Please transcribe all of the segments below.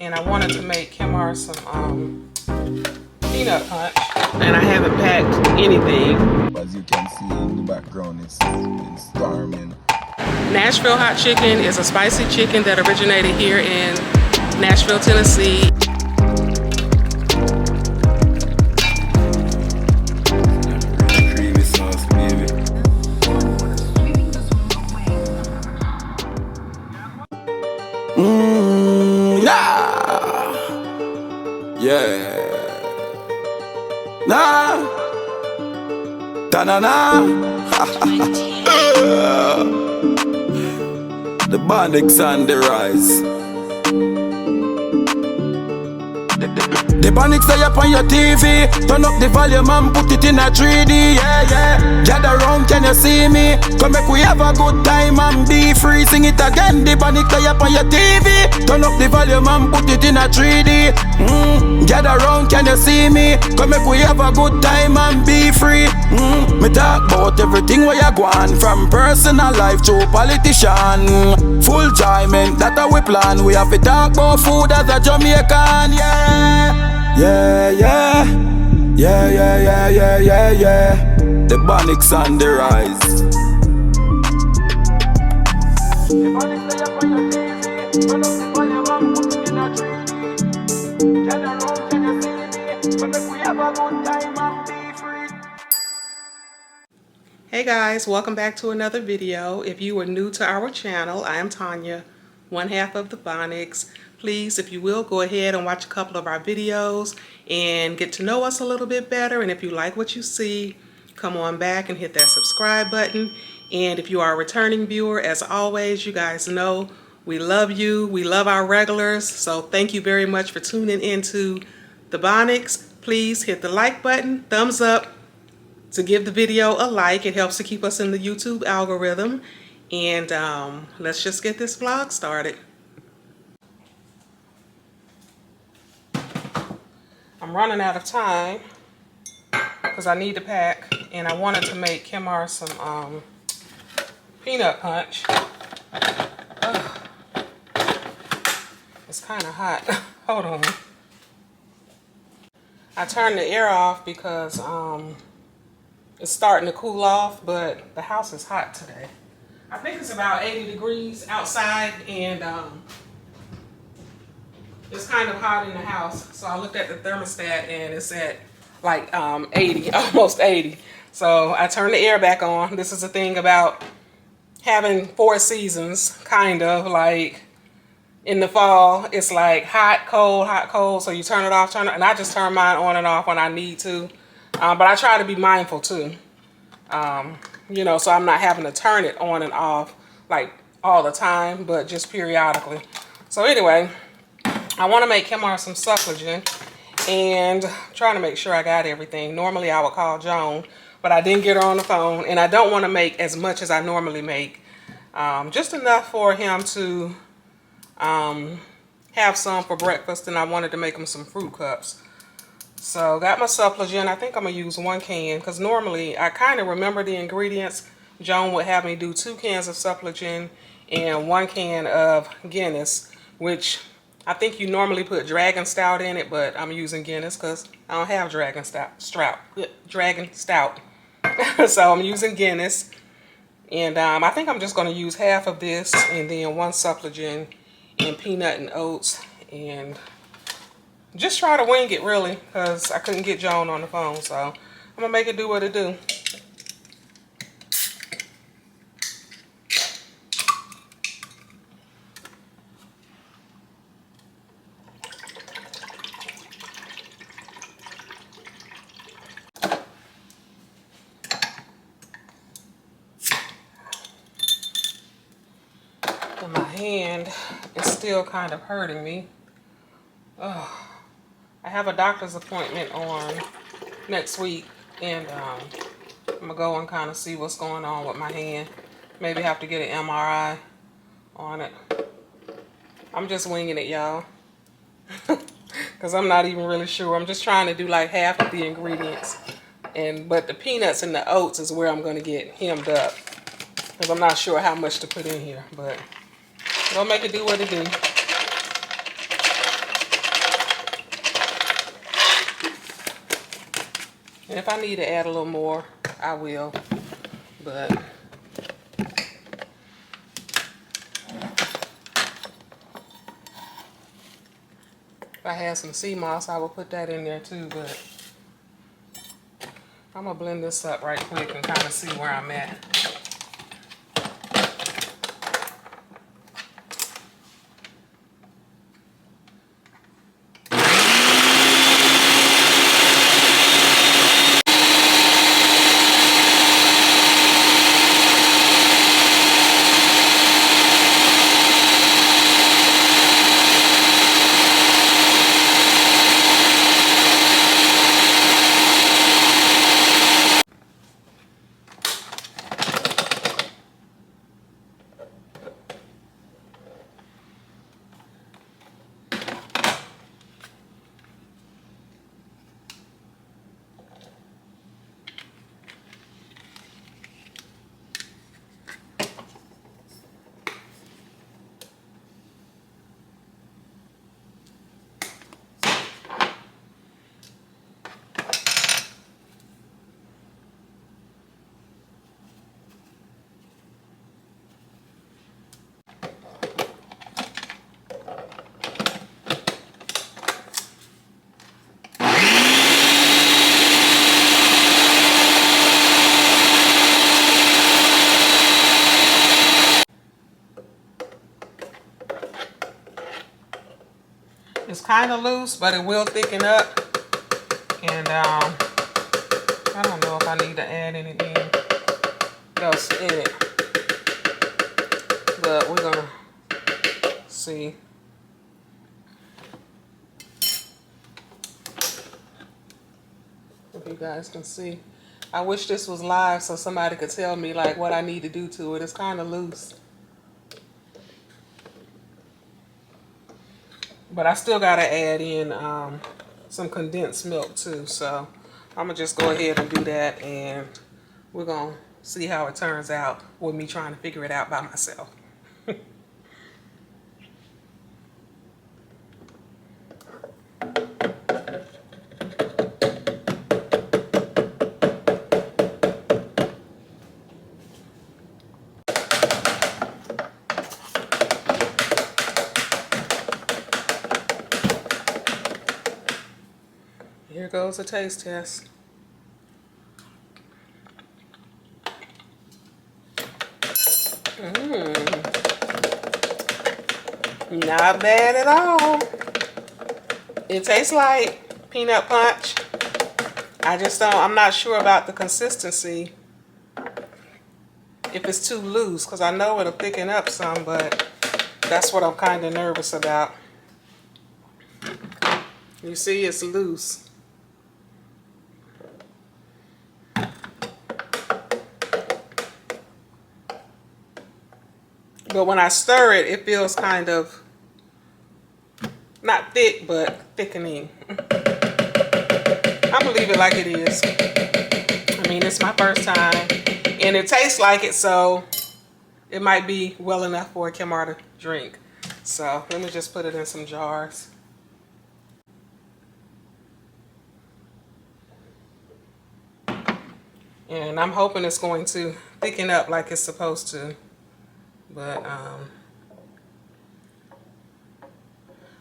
And I wanted to make Kimar some peanut punch, and I haven't packed anything. As you can see in the background, it's storming. Nashville hot chicken is a spicy chicken that originated here in Nashville, Tennessee. Creamy sauce, baby. Yeah. Nah. Ta-na-na. The Bonnicks on the rise. The Bonnicks stay up on your TV. Turn up the volume and put it in a 3D. Yeah, yeah. Gather round, can you see me? Come make we have a good time and be free. Sing it again. The Bonnicks stay up on your TV. Turn up the volume and put it in a 3D. Gather round, can you see me? Come make we have a good time and be free. Me talk about everything where you gone, from personal life to politician. Full enjoyment, that we plan. We have to talk about food as a Jamaican, yeah. Yeah, yeah. Yeah, yeah, yeah, yeah, yeah, yeah. The Bonnicks on the rise. The Bonnicks stay up on your TV. Turn up the volume and put it in a 3D. Gather round, can you see me? But make we have a good time and be free. Hey guys, welcome back to another video. If you are new to our channel, I am Tanya, one half of the Bonnicks. Please, if you will, go ahead and watch a couple of our videos and get to know us a little bit better. And if you like what you see, come on back and hit that subscribe button. And if you are a returning viewer, as always, you guys know we love you. We love our regulars. So thank you very much for tuning into the Bonnicks. Please hit the like button, thumbs up to give the video a like. It helps to keep us in the YouTube algorithm. And let's just get this vlog started. I'm running out of time because I need to pack, and I wanted to make Kimar some peanut punch. Ugh. It's kind of hot. Hold on. I turned the air off because it's starting to cool off, but the house is hot today. I think it's about 80 degrees outside, and it's kind of hot in the house. So I looked at the thermostat and it's at like 80, almost 80. So I turned the air back on. This is the thing about having 4 seasons, kind of like in the fall, it's like hot, cold. So you turn it off, and I just turn mine on and off when I need to. But I try to be mindful too, you know, so I'm not having to turn it on and off like all the time, but just periodically. So anyway, I want to make Kimar some suffragan and trying to make sure I got everything. Normally I would call Joan, but I didn't get her on the phone, and I don't want to make as much as I normally make. Just enough for him to have some for breakfast, and I wanted to make him some fruit cups. So got my suffragan. I think I'm going to use 1 can because normally I kind of remember the ingredients. Joan would have me do 2 cans of suffragan and 1 can of Guinness, which I think you normally put Dragon Stout in it, but I'm using Guinness because I don't have Dragon Stout. So I'm using Guinness. And I think I'm just going to use half of this and then 1 suffragan and peanut and oats, and just try to wing it really because I couldn't get Joan on the phone. So I'm going to make it do what it do. And my hand is still kind of hurting me. Oh, I have a doctor's appointment on next week, and I'm going to go and kind of see what's going on with my hand. Maybe have to get an MRI on it. I'm just winging it, y'all. Because I'm not even really sure. I'm just trying to do like half of the ingredients. But the peanuts and the oats is where I'm going to get hemmed up. Because I'm not sure how much to put in here. But gonna make it do what it do. And if I need to add a little more, I will. But if I had some sea moss, I would put that in there too. But I'm gonna blend this up right quick and kind of see where I'm at. It's kind of loose, but it will thicken up. And I don't know if I need to add anything else in it. But we're gonna see. If you guys can see. I wish this was live so somebody could tell me like what I need to do to it. It's kind of loose. But I still gotta add in some condensed milk too. So I'm gonna just go ahead and do that, and we're gonna see how it turns out with me trying to figure it out by myself. Here goes a taste test. Not bad at all. It tastes like peanut punch. I'm not sure about the consistency. If it's too loose, because I know it'll thicken up some, but that's what I'm kind of nervous about. You see, it's loose. But when I stir it, it feels kind of not thick, but thickening. I'm gonna leave it like it is. I mean, it's my first time, and it tastes like it, so it might be well enough for Kimar to drink. So let me just put it in some jars. And I'm hoping it's going to thicken up like it's supposed to. But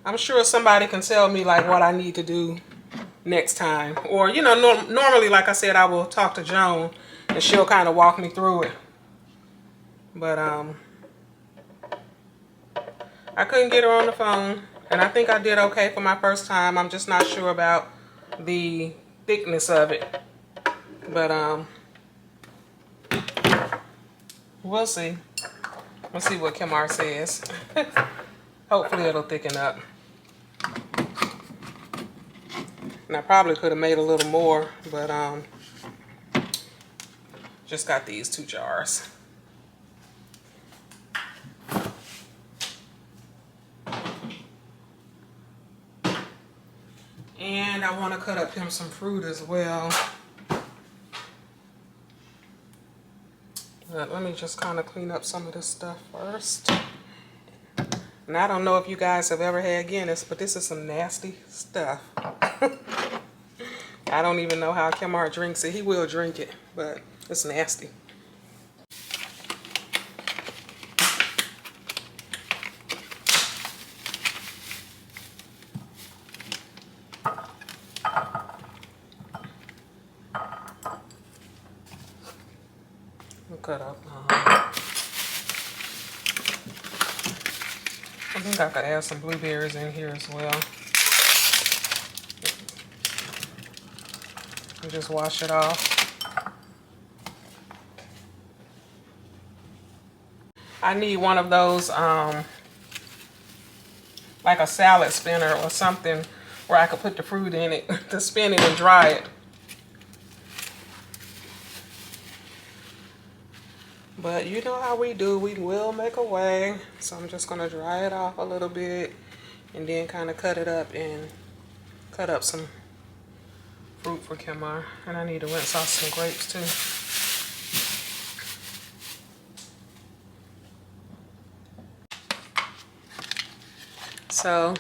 I'm sure somebody can tell me like what I need to do next time. Or, you know, normally, like I said, I will talk to Joan and she'll kind of walk me through it. But I couldn't get her on the phone. And I think I did okay for my first time. I'm just not sure about the thickness of it. But we'll see. We'll see what Kimar says. Hopefully it'll thicken up. And I probably could have made a little more, but just got these 2 jars. And I want to cut up him some fruit as well. But let me just kind of clean up some of this stuff first. And I don't know if you guys have ever had Guinness, but this is some nasty stuff. I don't even know how Kimar drinks it. He will drink it, but it's nasty. I'll cut up. I think I could add some blueberries in here as well. And just wash it off. I need one of those, like a salad spinner or something where I could put the fruit in it to spin it and dry it. But you know how we do, we will make a way. So I'm just gonna dry it off a little bit and then kind of cut it up and cut up some fruit for Kimar. And I need to rinse off some grapes too. So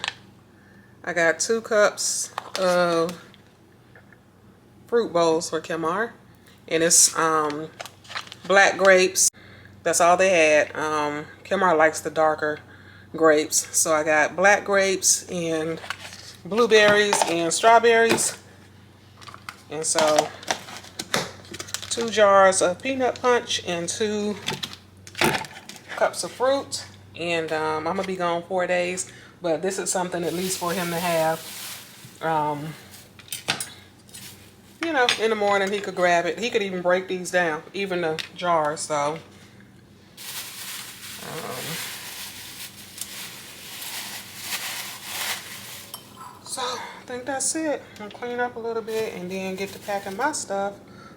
I got 2 cups of fruit bowls for Kimar. And it's black grapes. That's all they had. Kimar likes the darker grapes. So I got black grapes and blueberries and strawberries. And so 2 jars of peanut punch and 2 cups of fruit. And I'm going to be gone 4 days. But this is something at least for him to have. You know, in the morning he could grab it. He could even break these down, even the jars. So, I think that's it. I'll clean up a little bit and then get to packing my stuff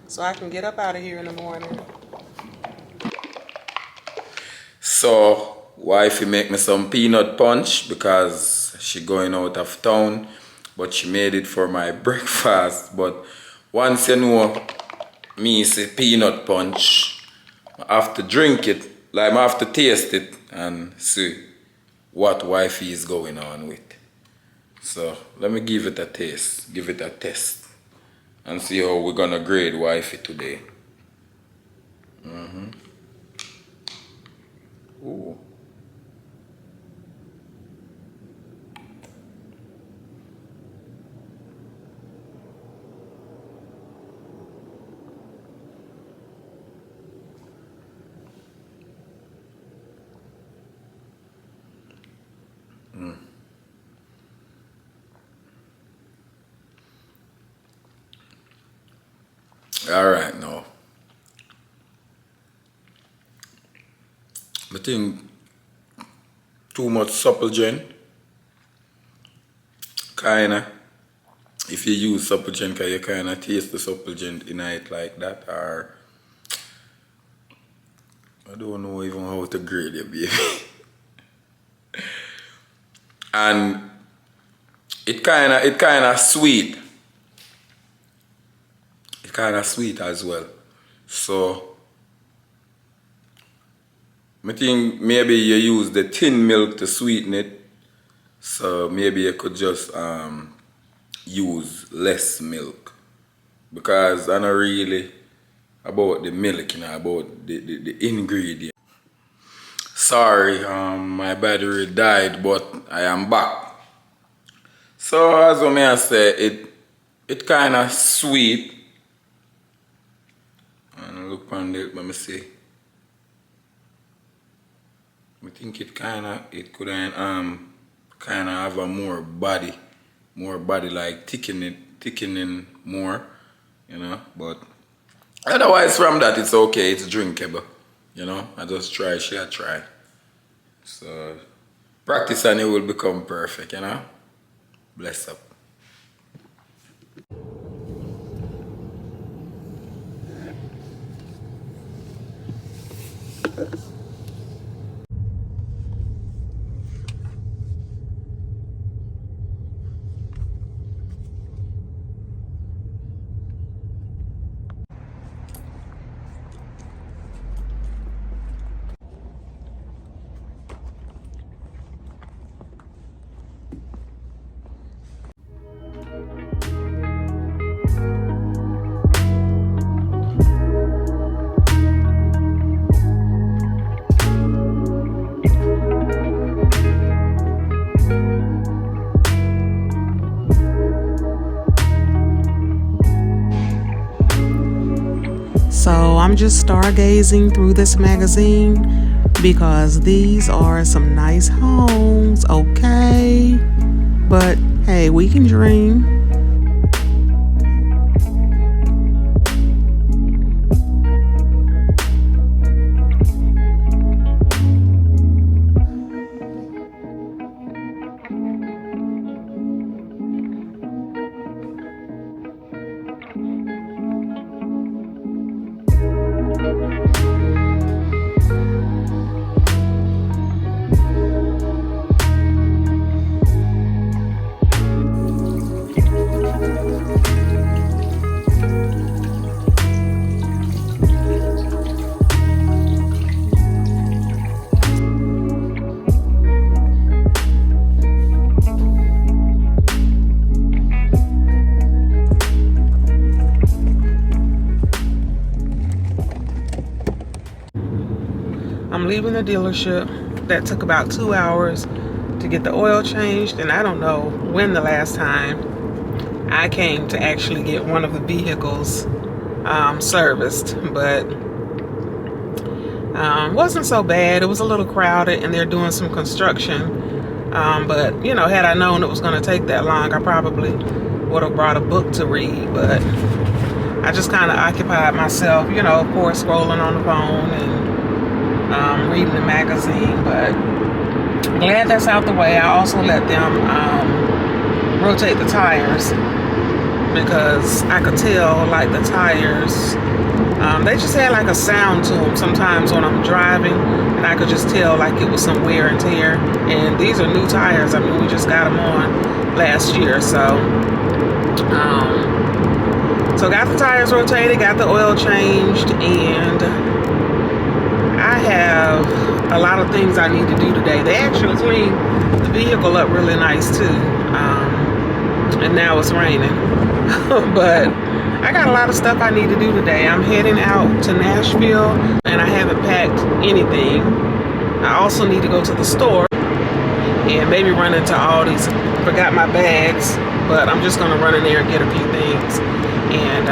so I can get up out of here in the morning. So, wifey make me some peanut punch because she going out of town, but she made it for my breakfast. But once you know me say peanut punch, I have to drink it, like I have to taste it and see what wifey is going on with. So let me give it a taste, give it a test, and see how we're gonna grade wifey today. Ooh. All right, now. I think too much supplegen. Kinda. If you use supplegen, can you kinda taste the supplegen in it like that, or I don't know even how to grade it, baby. And it kinda sweet. It kinda sweet as well. So I think maybe you use the thin milk to sweeten it. So maybe you could just use less milk. Because I'm not really about the milk, you know, about the ingredient. Sorry, my battery died, but I am back. So as I say, it kinda sweet. And look on it, let me see. I think it could kinda have a more body like thickening more, you know. But otherwise from that it's okay, it's drinkable, you know. I just try. So practice and it will become perfect, you know. Bless up. I'm just stargazing through this magazine because these are some nice homes, okay? But hey, we can dream. I'm leaving the dealership. That took about 2 hours to get the oil changed, and I don't know when the last time I came to actually get one of the vehicles serviced, but wasn't so bad. It was a little crowded and they're doing some construction, but you know, had I known it was going to take that long, I probably would have brought a book to read. But I just kind of occupied myself, you know, of course, scrolling on the phone and reading the magazine. But glad that's out the way. I also let them rotate the tires, because I could tell like the tires, they just had like a sound to them sometimes when I'm driving, and I could just tell like it was some wear and tear. And these are new tires. I mean, we just got them on last year, so got the tires rotated, got the oil changed, and I have a lot of things I need to do today. They actually cleaned the vehicle up really nice too, and now it's raining. But I got a lot of stuff I need to do today. I'm heading out to Nashville, and I haven't packed anything. I also need to go to the store and maybe run into Aldi's. Forgot my bags, but I'm just gonna run in there and get a few things and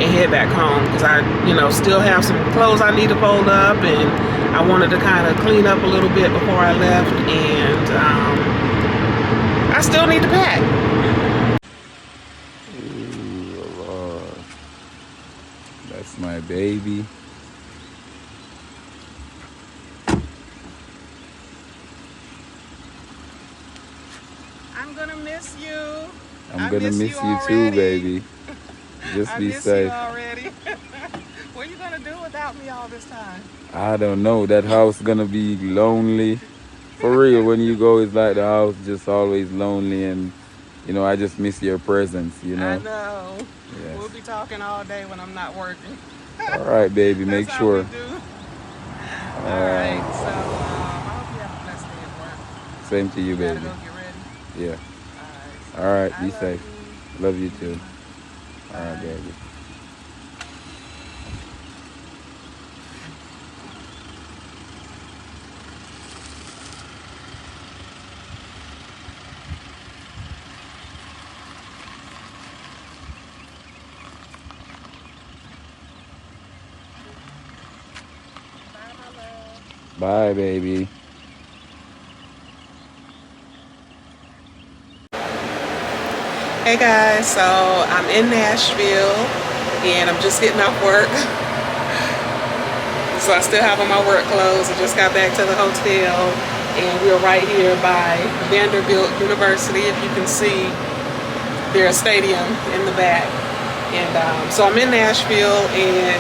head back home, because I, you know, still have some clothes I need to fold up, and I wanted to kind of clean up a little bit before I left, and I still need to pack. Ooh, Lord. That's my baby. I'm gonna miss you. I'm gonna miss you too, baby. Just be safe. I miss you already. What are you gonna do without me all this time? I don't know. That house gonna be lonely. For real, when you go, it's like the house just always lonely, and you know, I just miss your presence, you know. I know. Yes. We'll be talking all day when I'm not working. All right, baby. Make That's sure. how we do. All right. So I hope you have a blessed day at work. Same to you, You gotta baby. go get ready. Yeah. All All right. right. Be I safe. you. Love you too. All right, Bye. baby. Bye, my love. Bye, baby. Hey guys, so I'm in Nashville and I'm just getting off work. So I still have on my work clothes. I just got back to the hotel, and we're right here by Vanderbilt University. If you can see their stadium in the back. And so I'm in Nashville, and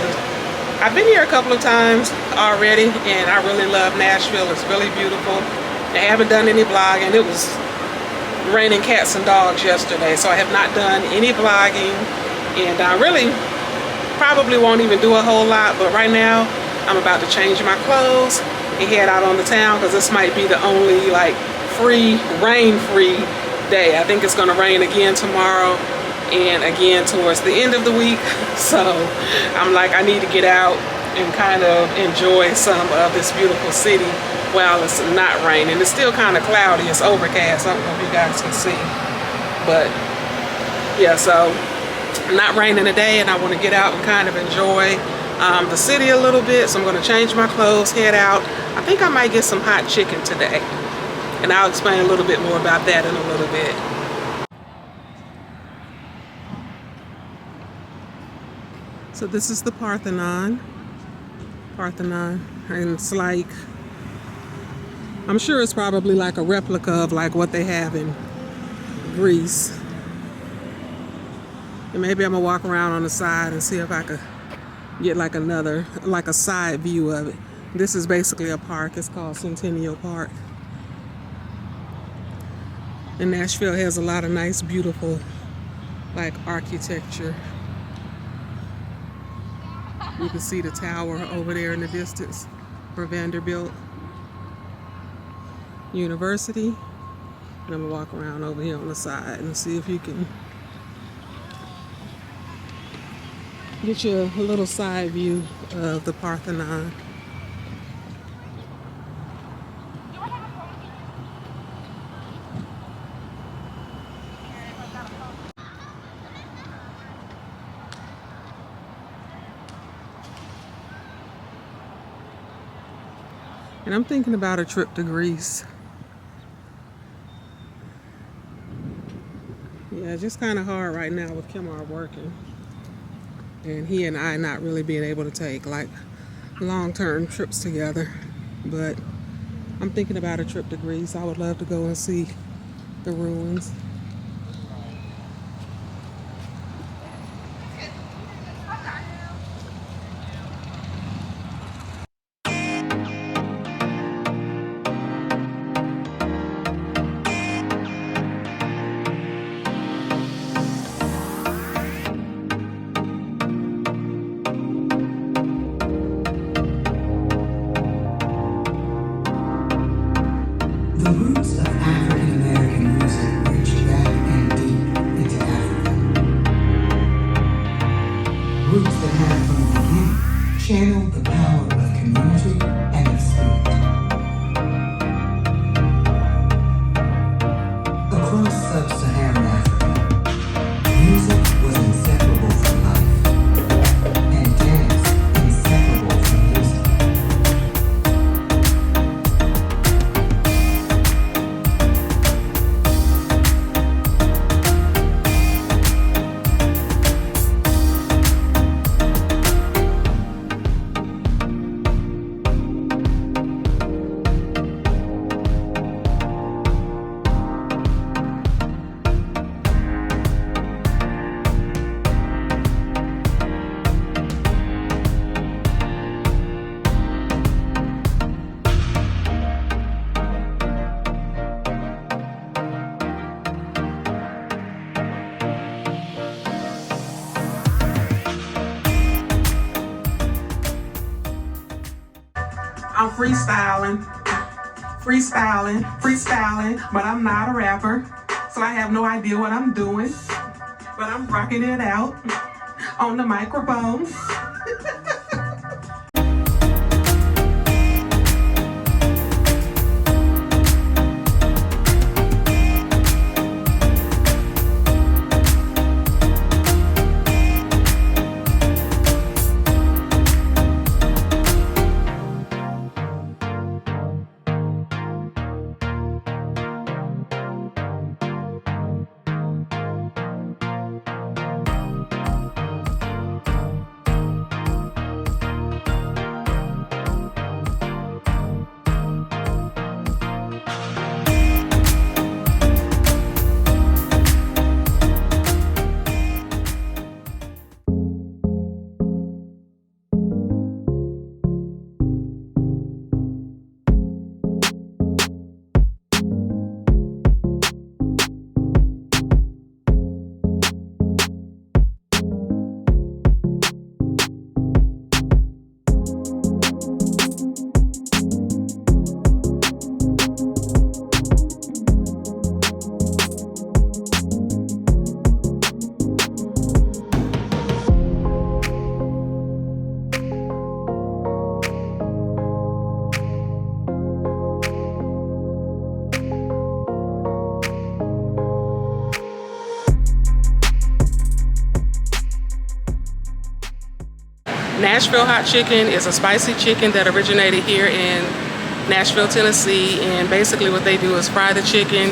I've been here a couple of times already, and I really love Nashville. It's really beautiful. I haven't done any vlogging. It was raining cats and dogs yesterday, so I have not done any vlogging, and I really probably won't even do a whole lot. But right now I'm about to change my clothes and head out on the town, because this might be the only like rain-free day. I think it's going to rain again tomorrow and again towards the end of the week. So I'm like, I need to get out and kind of enjoy some of this beautiful city while it's not raining. It's still kind of cloudy. It's overcast. I don't know if you guys can see. But yeah, so not raining today, and I want to get out and kind of enjoy the city a little bit. So I'm going to change my clothes, head out. I think I might get some hot chicken today, and I'll explain a little bit more about that in a little bit. So this is the Parthenon, and it's like, I'm sure it's probably like a replica of like what they have in Greece. And maybe I'm gonna walk around on the side and see if I could get like a side view of it. This is basically a park. It's called Centennial Park. And Nashville has a lot of nice, beautiful, like architecture. You can see the tower over there in the distance for Vanderbilt University. And I'm gonna walk around over here on the side and see if you can get you a little side view of the Parthenon. And I'm thinking about a trip to Greece. Yeah, just kind of hard right now with Kimar working. And he and I not really being able to take like long-term trips together. But I'm thinking about a trip to Greece. I would love to go and see the ruins. The roots of African American music reach back and deep into Africa. Roots that have from the beginning channeled the power of community and of spirit. Across sub-Saharan Africa, music was inseparable from life, and dance inseparable from music. I'm freestyling, but I'm not a rapper, so I have no idea what I'm doing, but I'm rocking it out on the microphone. Nashville hot chicken is a spicy chicken that originated here in Nashville, Tennessee. And basically what they do is fry the chicken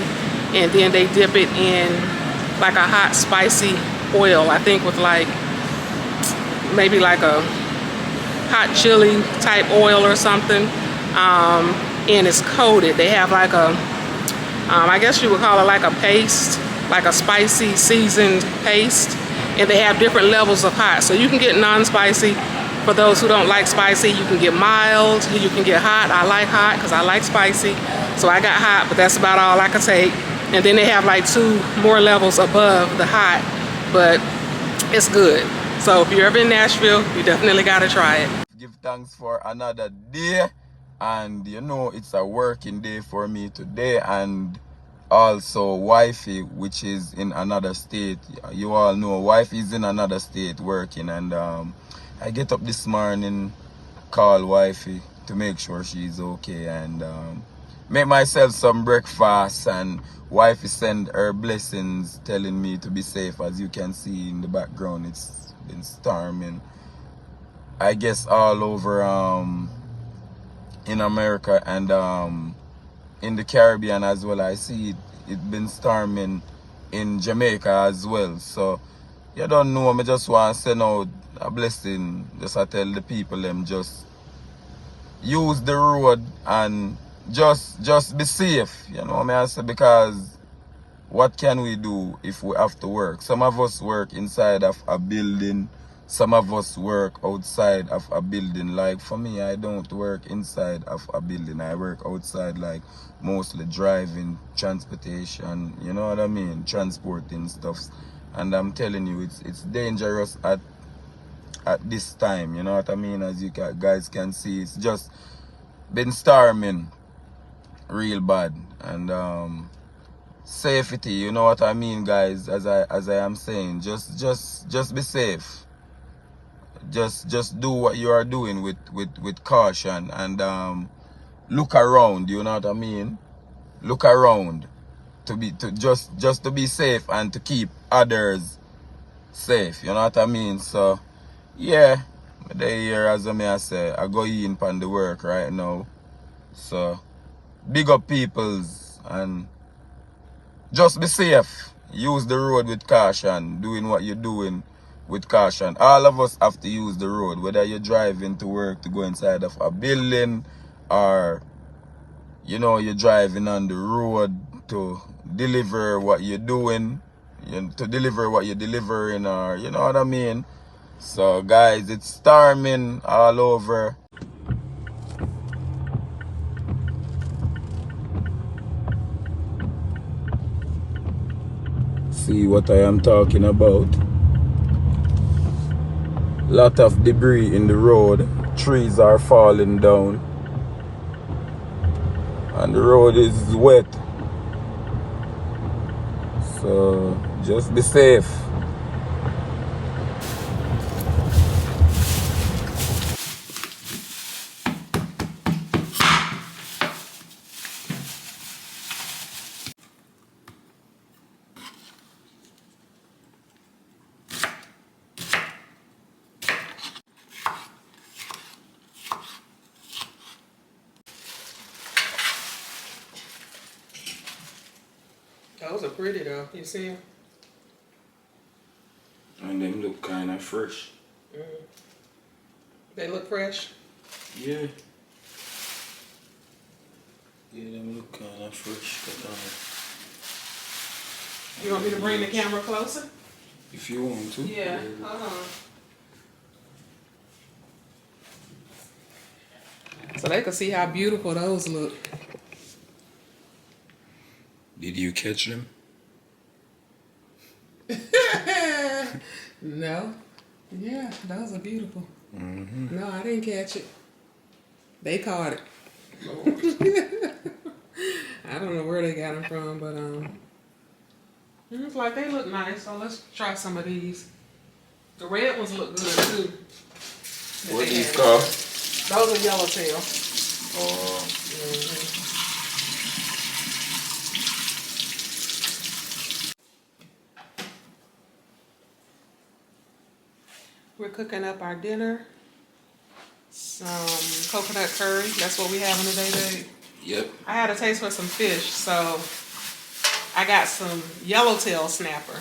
and then they dip it in like a hot spicy oil. I think with like maybe like a hot chili type oil or something. And it's coated. They have like a, I guess you would call it like a paste, like a spicy seasoned paste. And they have different levels of hot. So you can get non-spicy. For those who don't like spicy, you can get mild, you can get hot. I like hot because I like spicy. So I got hot, but that's about all I could take. And then they have like 2 more levels above the hot, but it's good. So if you're ever in Nashville, you definitely gotta try it. Give thanks for another day, and you know it's a working day for me today, and also wifey, which is in another state. You all know wifey is in another state working, and I get up this morning, call wifey to make sure she's okay, and make myself some breakfast, and wifey send her blessings telling me to be safe. As you can see in the background, it's been storming, I guess, all over in America and in the Caribbean as well. I see it been storming in Jamaica as well. So you don't know, I just want to send out a blessing. Just I tell the people them just use the road and just be safe. You know what I say? Because what can we do if we have to work? Some of us work inside of a building. Some of us work outside of a building. Like for me, I don't work inside of a building. I work outside, like mostly driving, transportation, you know what I mean? Transporting stuff. And I'm telling you, it's dangerous at this time, you know what I mean? As you guys can see, it's just been storming real bad. And safety, you know what I mean, guys, as I am saying, just be safe. Just do what you are doing with caution, and look around, you know what I mean? Look around just to be safe and to keep others safe, you know what I mean? So yeah, they here, as I say, I go in on the work right now. So big up peoples and just be safe. Use the road with caution, doing what you're doing with caution. All of us have to use the road, whether you're driving to work to go inside of a building, or you know, you're driving on the road to deliver what you're doing, to deliver what you're delivering, or you know what I mean? So guys, it's storming all over. See what I am talking about? Lot of debris in the road. Trees are falling down. And the road is wet. So just be safe. Those are pretty though, you see them? And them look kind of fresh. They look fresh. Yeah. Yeah, them look kind of fresh. But, You want me to bring the camera closer? if you want to. Yeah, hold on. So they can see how beautiful those look. Did you catch them? No. Yeah, those are beautiful. No, I didn't catch it. They caught it. I don't know where they got them from, but it's like they look nice. So let's try some of these. The red ones look good too. What these called? Those are yellowtail. We're cooking up our dinner. some coconut curry. That's what we having today, babe. Yep. I had a taste for some fish, so I got some yellowtail snapper.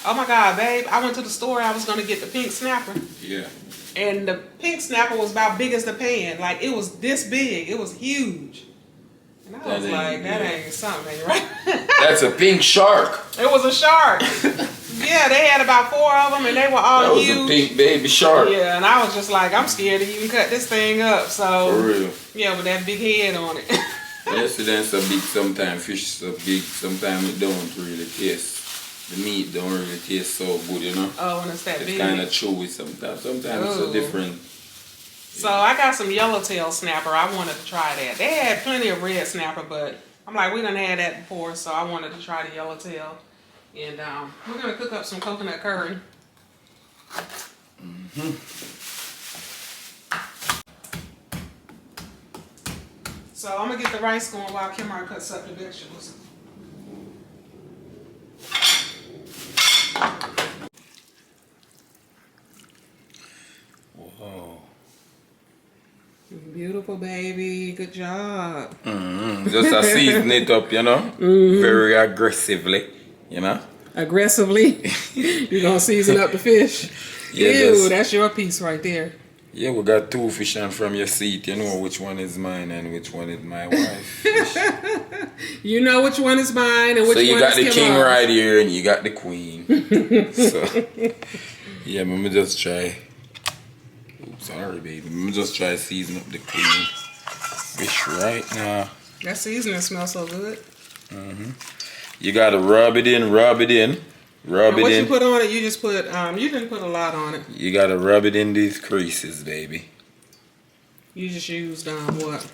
Oh my God, babe! I went to the store. I was gonna get the pink snapper. Yeah. And the pink snapper was about big as the pan. Like, it was this big. It was huge. And I was like, that ain't something, right? That's a pink shark. It was a shark. Yeah, they had about 4 of them, and they were all huge. That was a pink baby shark. Yeah, and I was just like, I'm scared to even cut this thing up. So, For real. yeah, with that big head on it. Yes, that's so big. Sometimes fish is so big. Sometimes it don't really taste. The meat don't really taste so good, you know. Oh, when it's that big. It's kind of chewy sometimes. Sometimes it's so different. So I got some yellowtail snapper. I wanted to try that. They had plenty of red snapper, but I'm like, we done had that before, so I wanted to try the yellowtail. And we're gonna cook up some coconut curry. So I'm gonna get the rice going while Kimar cuts up the vegetables. Whoa. Beautiful, baby. Good job. Just to season it up, you know, very aggressively, you know. Aggressively, you gonna season up the fish. Yeah, Ew, that's your piece right there. Yeah, we got 2 fish, and from your seat, you know which one is mine and which one is my wife. You know which one is mine and which one is So you got the Kimar's. king right here and you got the queen. So, yeah, let me just try. Oops, sorry, baby. Let me just try to season up the queen fish right now. That seasoning smells so good. You gotta rub it in, rub it in. Rub And it what in. you put on it, you just put, you didn't put a lot on it. You gotta rub it in these creases, baby. You just used, what?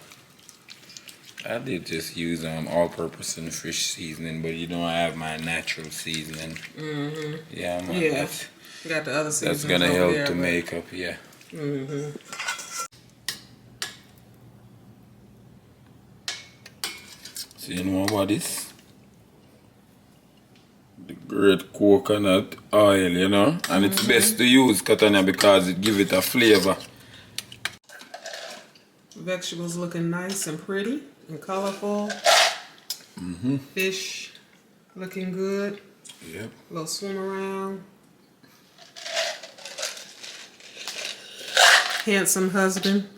I did just use all-purpose and fish seasoning, but you don't have my natural seasoning. Yeah, man, Yeah. You got the other that's seasonings gonna over help there, to but- make up, yeah. So you know what is? The great coconut oil, you know? And it's best to use Katana because it gives it a flavor. Vegetables looking nice and pretty and colorful. Fish looking good. Yep. Little swim around. Handsome husband.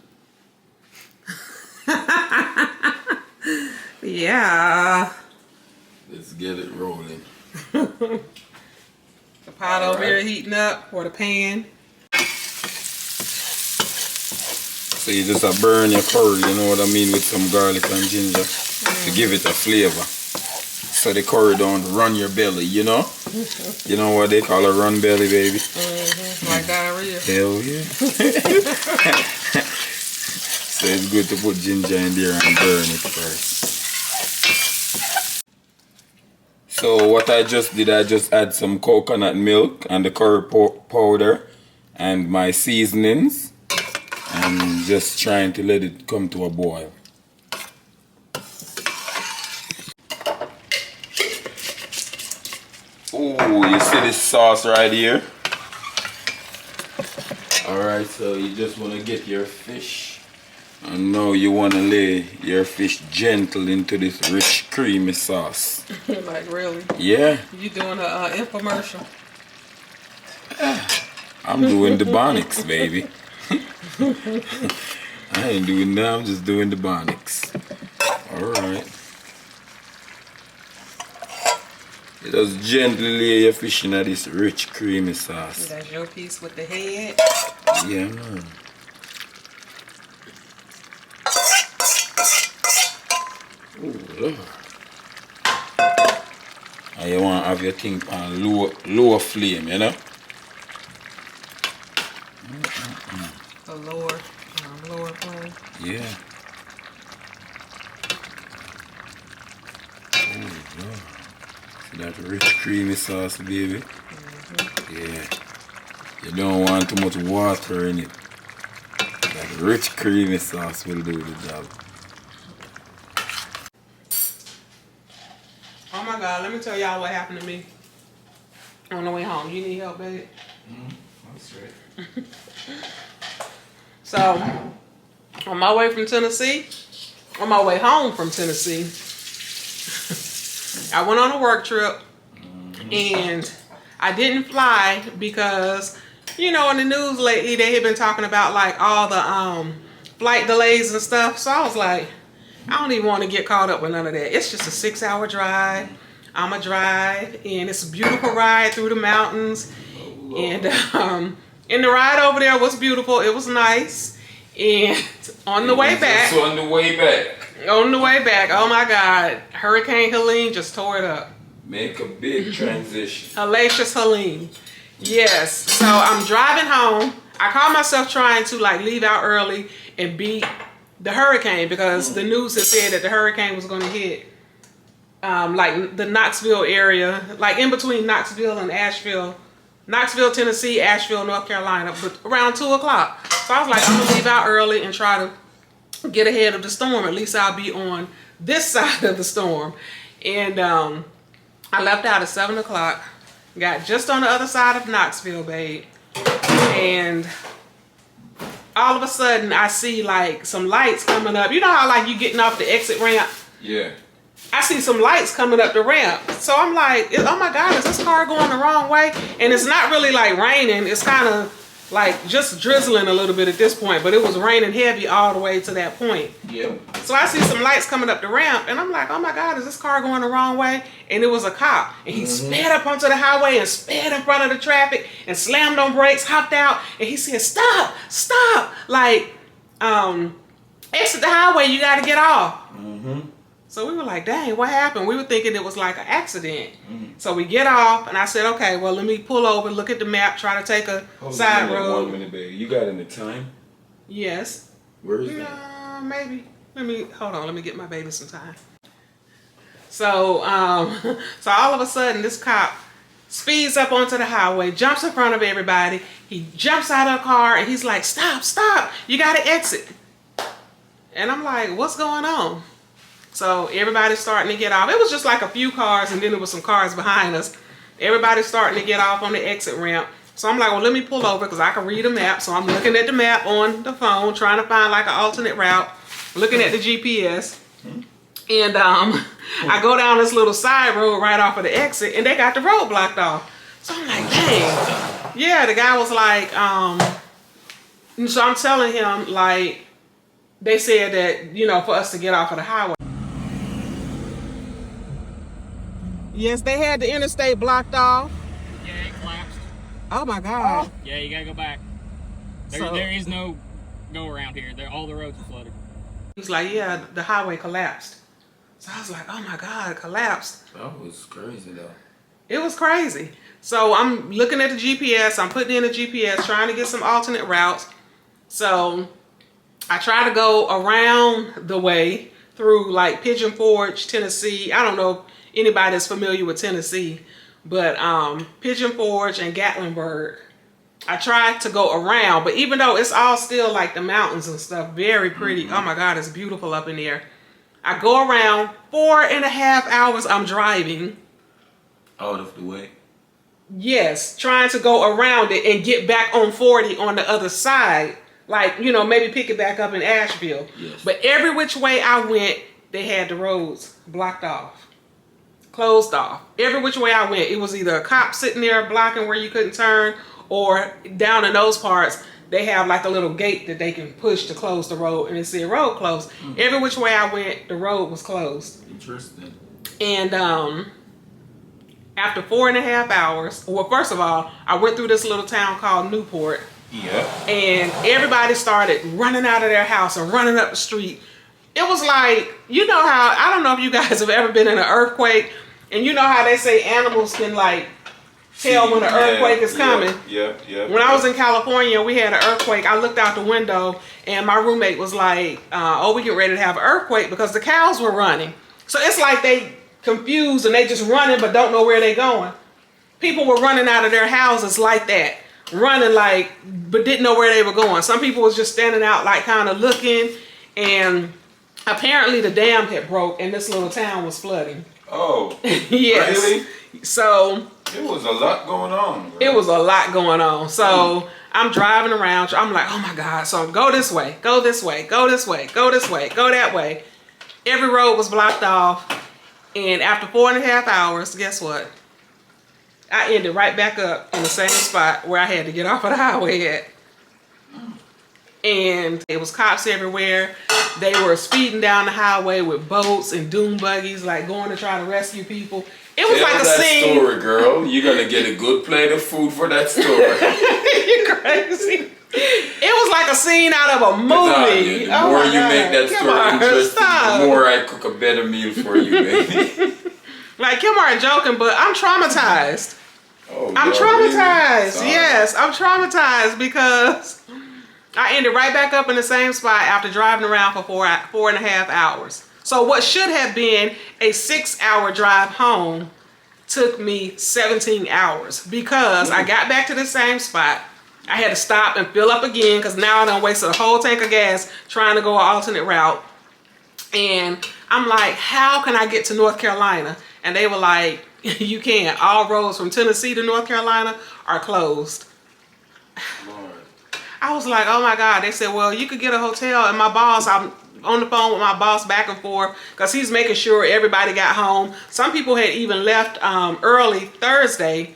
Yeah. Let's get it rolling. The pot over here heating up, or the pan. So you just burn your curry, you know what I mean, with some garlic and ginger to give it a flavor. So the curry don't run your belly, you know? You know what they call a run belly, baby? Like diarrhea. Hell yeah. So it's good to put ginger in there and burn it first. So what I just did, I just add some coconut milk and the curry powder and my seasonings. And just trying to let it come to a boil. Ooh, you see this sauce right here? Alright, so you just want to get your fish. And now you want to lay your fish gentle into this rich, creamy sauce. Like, really? Yeah, You doing a infomercial? I'm doing the Bonnicks, baby. I ain't doing that, I'm just doing the Bonnicks. Alright. You just gently lay your fish in this rich, creamy sauce. That's your piece with the head. Yeah, man. Ooh, Lord. And you want to have your thing on low flame, you know? A lower flame. Yeah. Oh, Lord. See that rich, creamy sauce, baby? Yeah. You don't want too much water in it. That rich, creamy sauce will do the job. Oh my God, let me tell y'all what happened to me on the way home. You need help, babe? That's right. So, On my way from Tennessee, on my way home from Tennessee, I went on a work trip and I didn't fly because, you know, in the news lately, they had been talking about like all the flight delays and stuff. So I was like, I don't even want to get caught up with none of that. It's just a 6-hour drive. I'm a drive and it's a beautiful ride through the mountains. And the ride over there was beautiful. It was nice. And on the way back. So on the way back. On the way back, oh my God, Hurricane Helene just tore it up. Make a big transition. Hellacious Helene. Yes. So I'm driving home. I caught myself trying to like leave out early and beat the hurricane because the news had said that the hurricane was going to hit like the Knoxville area, like in between Knoxville and Asheville. Knoxville, Tennessee, Asheville, North Carolina, but around 2 o'clock. So I was like, I'm going to leave out early and try to get ahead of the storm. At least I'll be on this side of the storm. And I left out at 7 o'clock, got just on the other side of Knoxville, babe. And all of a sudden I see like some lights coming up. You know how like you getting off the exit ramp? Yeah. I see some lights coming up the ramp. So I'm like, oh my God, is this car going the wrong way? And it's not really like raining. It's kind of like just drizzling a little bit at this point, but it was raining heavy all the way to that point. Yep. So I see some lights coming up the ramp and I'm like, oh my God, is this car going the wrong way? And it was a cop and he sped up onto the highway and sped in front of the traffic and slammed on brakes, hopped out, and he said, stop, like, exit the highway, you got to get off. So we were like, dang, what happened? We were thinking it was like an accident. So we get off, and I said, okay, well, let me pull over, look at the map, try to take a side road. 1 minute, baby. You got any time? Yes. Where is that? Maybe. Hold on, let me get my baby some time. So, so all of a sudden, this cop speeds up onto the highway, jumps in front of everybody. He jumps out of the car, and he's like, stop, you got to exit. And I'm like, what's going on? So everybody's starting to get off. It was just like a few cars and then there was some cars behind us. Everybody's starting to get off on the exit ramp. So I'm like, well, let me pull over because I can read a map. So I'm looking at the map on the phone, trying to find like an alternate route, looking at the GPS. And I go down this little side road right off of the exit and they got the road blocked off. So I'm like, dang. Yeah, the guy was like, so I'm telling him like, they said that, you know, for us to get off of the highway. Yes, they had the interstate blocked off. Yeah, it collapsed. Oh my God. Yeah, you gotta go back. There is no go around here. All the roads are flooded. He's like, yeah, the highway collapsed. So I was like, oh my God, it collapsed. That was crazy though. It was crazy. So I'm looking at the GPS. I'm putting in the GPS, trying to get some alternate routes. So I try to go around the way through like Pigeon Forge, Tennessee. I don't know if anybody that's familiar with Tennessee, but Pigeon Forge and Gatlinburg. I tried to go around, but even though it's all still like the mountains and stuff, very pretty. Oh my God, it's beautiful up in there. I go around 4.5 hours I'm driving. Out of the way. Yes, trying to go around it and get back on 40 on the other side. Like, you know, maybe pick it back up in Asheville. Yes. But every which way I went, they had the roads blocked off, closed off. Every which way I went, it was either a cop sitting there blocking where you couldn't turn, or down in those parts, they have like a little gate that they can push to close the road, and it said road closed. Every which way I went, the road was closed. Interesting. And after 4.5 hours, well, first of all, I went through this little town called Newport. Yeah. And everybody started running out of their house and running up the street. It was like, you know how, I don't know if you guys have ever been in an earthquake, and you know how they say animals can like tell when an earthquake is coming. Yeah. When I was in California, we had an earthquake. I looked out the window and my roommate was like, oh, we get ready to have an earthquake because the cows were running. So it's like they confused and they just running but don't know where they're going. People were running out of their houses like that. Running like, but didn't know where they were going. Some people was just standing out like kind of looking, and apparently the dam had broke and this little town was flooding. Oh. Yes. Really? So It was a lot going on. Bro. It was a lot going on. So I'm driving around. I'm like, oh my God. So go this way, go this way, go this way, go this way, go that way. Every road was blocked off. And after 4.5 hours, guess what? I ended right back up in the same spot where I had to get off of the highway at. And it was cops everywhere. They were speeding down the highway with boats and dune buggies, like going to try to rescue people. It was like a scene. Story, girl. You're gonna get a good plate of food for that story. You crazy? It was like a scene out of a movie. The more you make that story interesting, the more I cook a better meal for you, baby. Like Kimar joking, but I'm traumatized. Oh, I'm traumatized. Really? Yes, I'm traumatized because I ended right back up in the same spot after driving around for 4.5 hours. So what should have been a 6-hour drive home took me 17 hours because I got back to the same spot. I had to stop and fill up again because now I done wasted a whole tank of gas trying to go an alternate route. And I'm like, how can I get to North Carolina? And they were like, you can't. All roads from Tennessee to North Carolina are closed. Lord. I was like, oh my God. They said, well, you could get a hotel. And my boss, I'm on the phone with my boss back and forth because he's making sure everybody got home. Some people had even left early Thursday,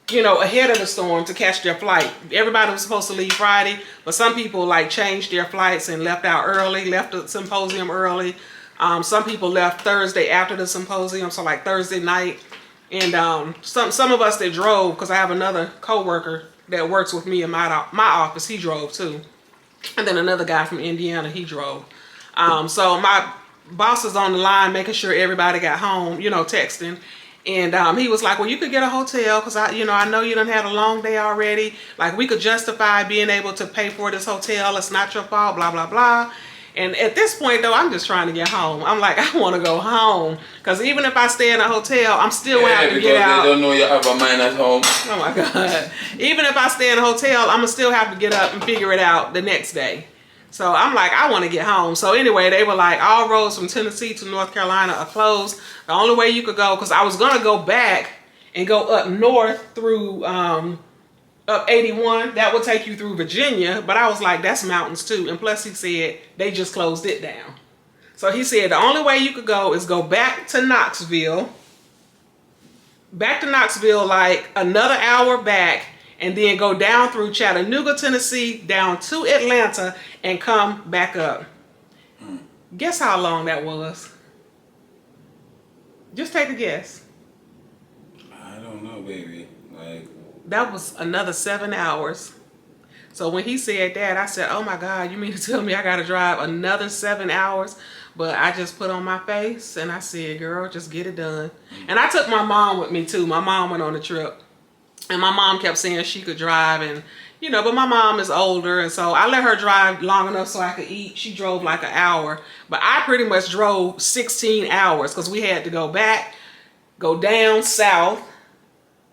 you know, ahead of the storm to catch their flight. Everybody was supposed to leave Friday, but some people like changed their flights and left out early, left the symposium early. Some people left Thursday after the symposium, so like Thursday night. And some of us that drove, because I have another coworker that works with me in my office, he drove too. And then another guy from Indiana, he drove. So my boss is on the line making sure everybody got home, you know, texting. And he was like, well, you could get a hotel because I know you done had a long day already. Like, we could justify being able to pay for this hotel. It's not your fault, blah, blah, blah. And at this point, though, I'm just trying to get home. I'm like, I want to go home. Because even if I stay in a hotel, I'm still going to have to get out. They don't know you have a man at home. Oh, my God. Even if I stay in a hotel, I'm going to still have to get up and figure it out the next day. So I'm like, I want to get home. So anyway, they were like, all roads from Tennessee to North Carolina are closed. The only way you could go, because I was going to go back and go up north through up 81. That would take you through Virginia. But I was like, that's mountains too. And plus he said they just closed it down. So he said the only way you could go is go back to Knoxville. Back to Knoxville like another hour back. And then go down through Chattanooga, Tennessee, down to Atlanta, and come back up. Guess how long that was? Just take a guess. I don't know, baby. Like, that was another 7 hours. So when he said that, I said, oh my God, you mean to tell me I got to drive another 7 hours? But I just put on my face and I said, girl, just get it done. And I took my mom with me too. My mom went on the trip. And my mom kept saying she could drive and, you know, but my mom is older. And so I let her drive long enough so I could eat. She drove like an hour. But I pretty much drove 16 hours because we had to go back, go down south,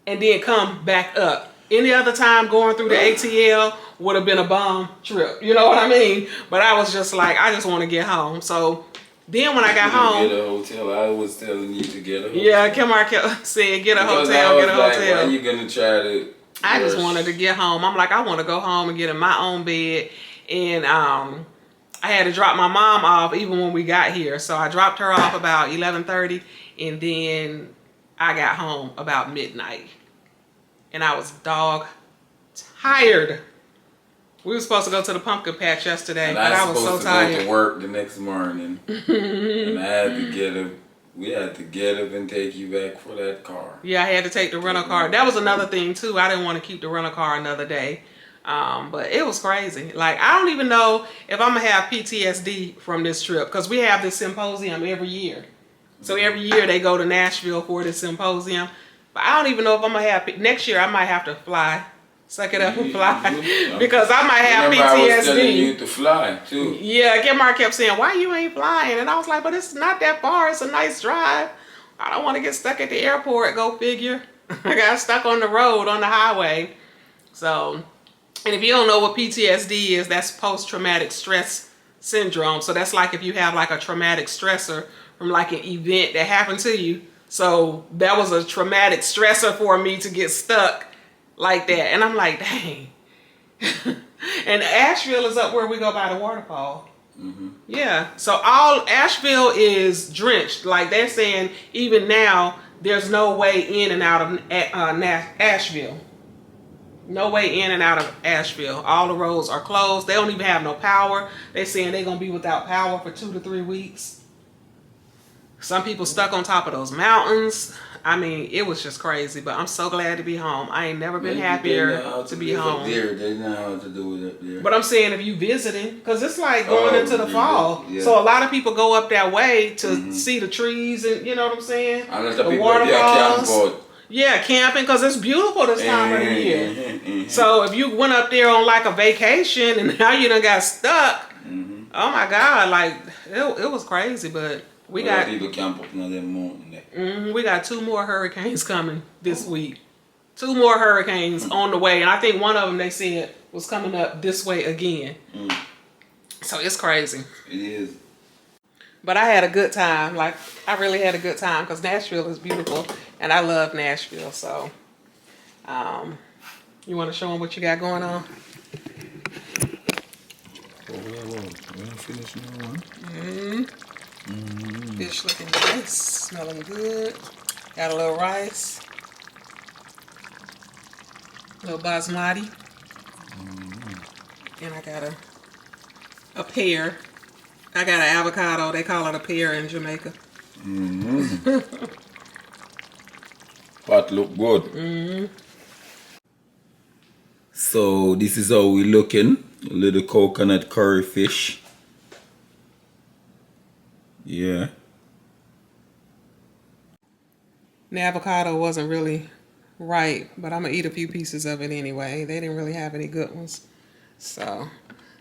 and then come back up. Any other time going through the ATL would have been a bomb trip. You know what I mean? But I was just like, I just want to get home. So then when I got home, get a hotel. I was telling you to get a hotel. Yeah, Kimar kept saying, get a hotel, get a hotel. Why are you going to try to... I just wanted to get home. I'm like, I want to go home and get in my own bed. And I had to drop my mom off even when we got here. So I dropped her off about 11:30. And then I got home about midnight. And I was dog tired. We were supposed to go to the pumpkin patch yesterday, but I was so tired. Go to work the next morning, and I had to get up. We had to get up and take you back for that car. Yeah, I had to take the rental car. That was another thing too. I didn't want to keep the rental car another day, but it was crazy. Like, I don't even know if I'm gonna have PTSD from this trip because we have this symposium every year. So every year they go to Nashville for this symposium. But I don't even know if I'm gonna have next year. I might have to fly. Suck it up and fly. Because I might have PTSD. I was telling you to fly too. Yeah, Kimar kept saying, why you ain't flying? And I was like, but it's not that far. It's a nice drive. I don't want to get stuck at the airport. Go figure. I got stuck on the road, on the highway. So, and if you don't know what PTSD is, that's post-traumatic stress syndrome. So that's like if you have like a traumatic stressor from like an event that happened to you. So that was a traumatic stressor for me to get stuck like that. And I'm like, dang. And Asheville is up where we go by the waterfall. Yeah. So all Asheville is drenched. Like they're saying even now, there's no way in and out of Asheville. No way in and out of Asheville. All the roads are closed. They don't even have no power. They're saying they're going to be without power for 2 to 3 weeks. Some people stuck on top of those mountains. I mean, it was just crazy, but I'm so glad to be home. I ain't never been happier to be home. They know how to do it up there. But I'm saying if you visiting, because it's like going into the fall. Yeah. So a lot of people go up that way to see the trees and, you know what I'm saying? Unless the people waterfalls. Yeah, camping, because it's beautiful this time of the year. So if you went up there on like a vacation and now you done got stuck, oh my God, like it was crazy. But we got people camp up in them mountain. we got 2 more hurricanes coming this week. 2 more hurricanes on the way, and I think one of them they said was coming up this way again. So it's crazy. It is. But I had a good time. Like, I really had a good time because Nashville is beautiful and I love Nashville. So, you want to show them what you got going on? Finish now, Fish looking nice, smelling good. Got a little rice. A little basmati. And I got a pear. I got an avocado. They call it a pear in Jamaica. Pot look good. So this is how we looking. A little coconut curry fish. Yeah. The avocado wasn't really right, but I'm gonna eat a few pieces of it anyway. They didn't really have any good ones. So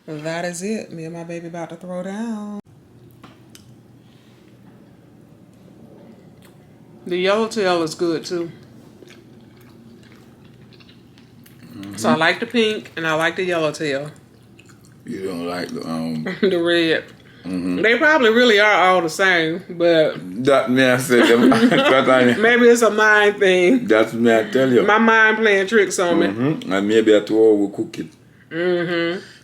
that is it. Me and my baby about to throw down. The yellowtail is good too. So I like the pink and I like the yellowtail. You don't like The red. They probably really are all the same, but that me I say them. maybe it's a mind thing. That's me I tell you. My mind playing tricks on me. And maybe at all we cook it.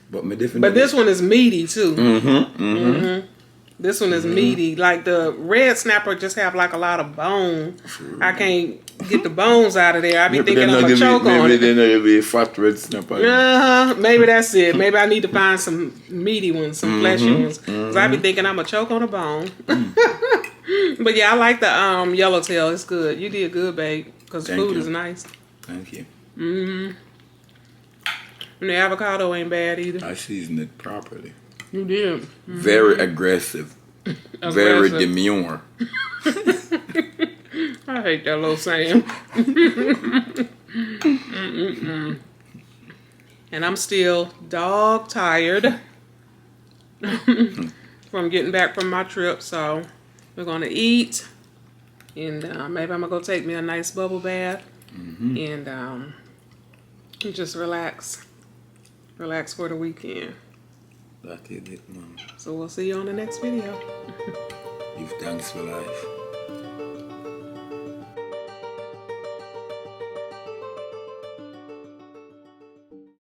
But me definitely. But this one is meaty too. This one is meaty. Like the red snapper just have like a lot of bone. I can't get the bones out of there. I be thinking I'm gonna choke on maybe it. they know it'll be a fat red snapper. Maybe that's it. Maybe I need to find some meaty ones, some fleshy ones. Cause I be thinking I'm gonna choke on a bone. But yeah, I like the yellowtail. It's good. You did good, babe. Cause food is nice. Thank you. And the avocado ain't bad either. I seasoned it properly. You did. Very aggressive. Very demure. I hate that little saying. And I'm still dog tired from getting back from my trip. So we're going to eat. And maybe I'm going to go take me a nice bubble bath. And just relax. Relax for the weekend. That is it, man. So we'll see you on the next video. Give thanks for life.